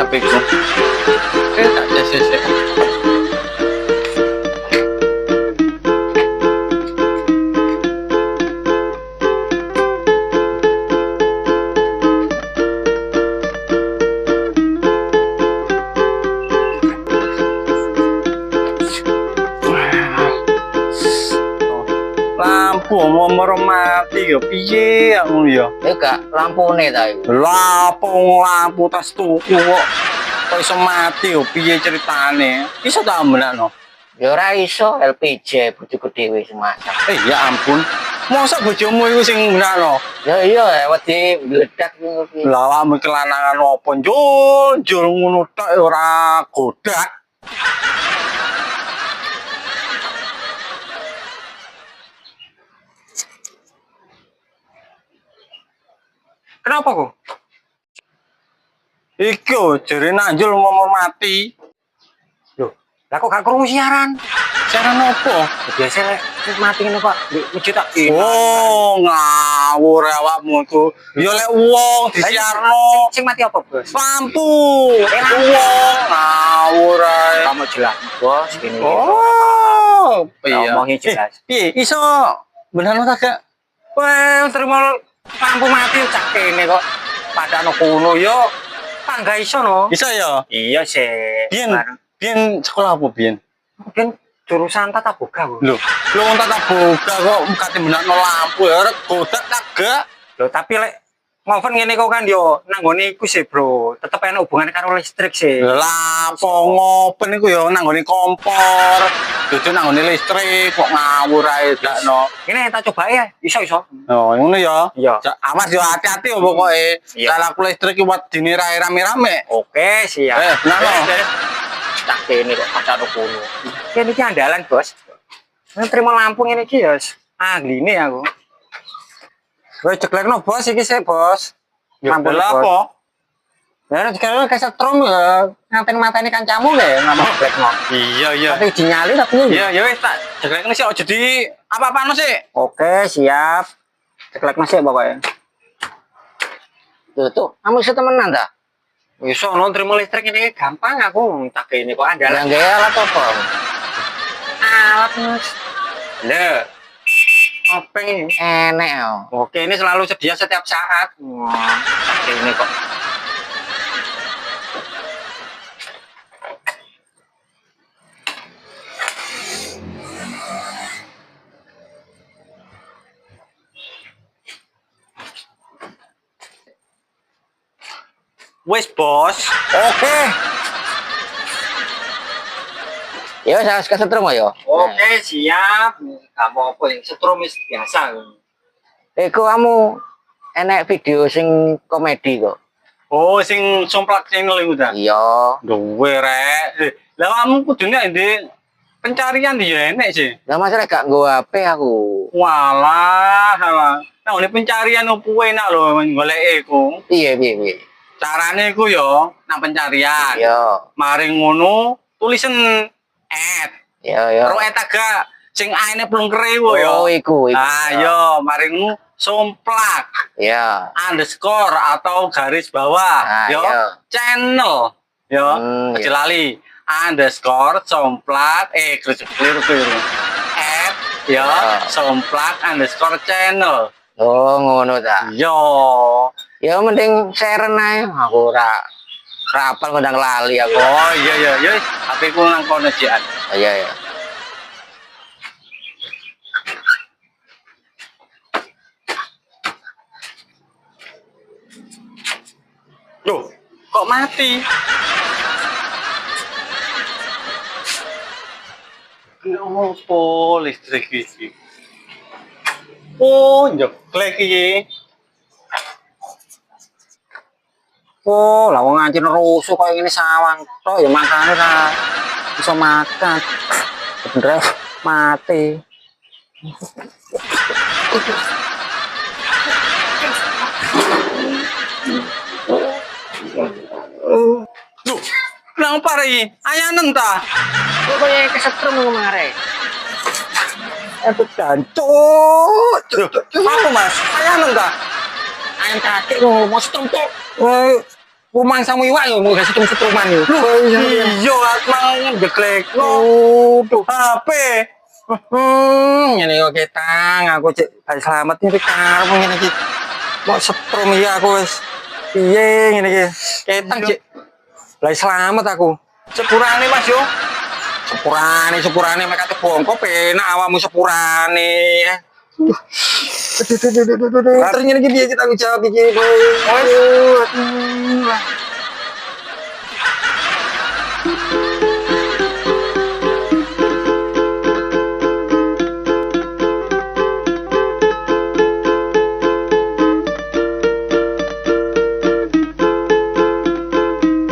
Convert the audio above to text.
HP ku. Tak jese. Lampu omor mati yo piye aku yo. Gak lampune ta iku. Lampu tas tuku kok. Kok iso mati yo piye ceritane? Iso tak menakno? Ya ora iso LPG bojoku dhewe sing masak. Ya ampun. Masa bojomu iku sing menakno? Ya iya wedi meledak ngono ki. Lah awakmu kelanangan opo njul ngono tok ora godak. Kenapa kok? Iku jare nanjul mau mati. Loh, lah kok gak krungu siaran? Siaran opo? Biasa lek mati ngene Pak, di masjid tak. Oh, ngawur awakmu iku. Ya lek wong disiarno. Sing mati apa, Bos? Lampu. Wong ngawur ae. Kamu jelas, Bos, gini. Oh, iya. Ngomongin jelas. Piye iso benerno ta gak? Wah, terima lampu mati cak kene kok. Padano kono yo. Tangga iso no. Iso ya? Iya sih. Biyen sekolah apa biyen? Mungkin jurusan tata boga, Bu. Lho, wong tata boga kok kate benakno lampu ya ora godak tak gak. Lho, tapi lek ngoven ngene kok kan yo nanggone iku sih, Bro. Tetep enak hubungan karo listrik sih. Lampu ngopen iku ya nanggone kompor. Dudu nanggone listrik kok ngawur ae dakno. Ini tak coba ya, iso. Oh, ngono ya. Iya. Awas yo hati-hati yo pokoke. Iya. Salah listrik iki wedine rame-rame. Oke, siap. Benar. Tak kene kok padano kono. Kene iki andalan, Bos. Terima lampu ngene iki ya. Ahline aku. Wes ceklekno Bos iki sih, Bos. Lampu apa? Ya nek kalau kesetrum ya ngaten mateni kancamu ya ngomong ceklekno. Iya. Tapi dinyali tapi Ya wis tak ceklekno sih aja di apa-apano sih. Oke, siap. Ceklekno sih pokoknya. Tuh, kamu iso temenan ta? Iso no terima listrik ini gampang aku tak ini kok andalan. Yang gaya alat apa? Alat Mas. Lho. Apa ini? Enek oh. Oke, ini selalu sedia setiap saat. Wah, tak ini kok. Wes bos. Oke. Ya saya kesetrum ya. Oke, siap. Kamu apa yang setrum biasa. Iku kamu enek video sing komedi kok. Oh, sing somplak channel itu ta? Iya. Duwe rek. Lah kamu kudune ndek pencarian dia enek sih. Lah masalah gak nggo HP aku. Walah. Nah, ini pencarian opo enak lho golek iku. Piye. Carane iku yo nang pencarian. Iya. Mari ngono tulisan add. Iya. Ro eta gak sing aine plungkere ku yo. Oh, iku. Ah, yo mari ngono somplak. Iya. Underscore atau garis bawah. Ah, Yo iya. channel. Yo aja Iya. lali. Underscore somplak keliru. Add yo Iya. somplak underscore channel. Oh, ngono ta. Yo. Ya mending share ae. Aku ora rapal ngundang lali aku. Oh iya. HP ku nang kono jian. Oh, iya. Loh, kok mati? Kenapa listrik iki? Oh, njeblek iki. Oh, lah wong ngancin rusuh koyo ngene sawang tok ya makane ra iso makan. Bener mati. Loh, kenapa iki? Ayanen ta? Kok koyo kesetrum kemarin. Aku jancuk. Loh, apa Mas? Ayanen ta? Ayam kakek mau setrum tok. Oh, rumah samu iwak yo mau kasih setrum-setruman yo. Iya, akmalnya jeklek. Waduh. HP. Ngene kok ketang aku cek bae selamat iki karep ngene iki. Mau setrum ya aku wis. Piye ngene iki? Ketang cek. Lah selamat aku. Sepurane Mas yo. Sepurane mek kate bongko penak awakmu sepurane. Aduh. Ternyata iki piye kita jawab iki. Aduh.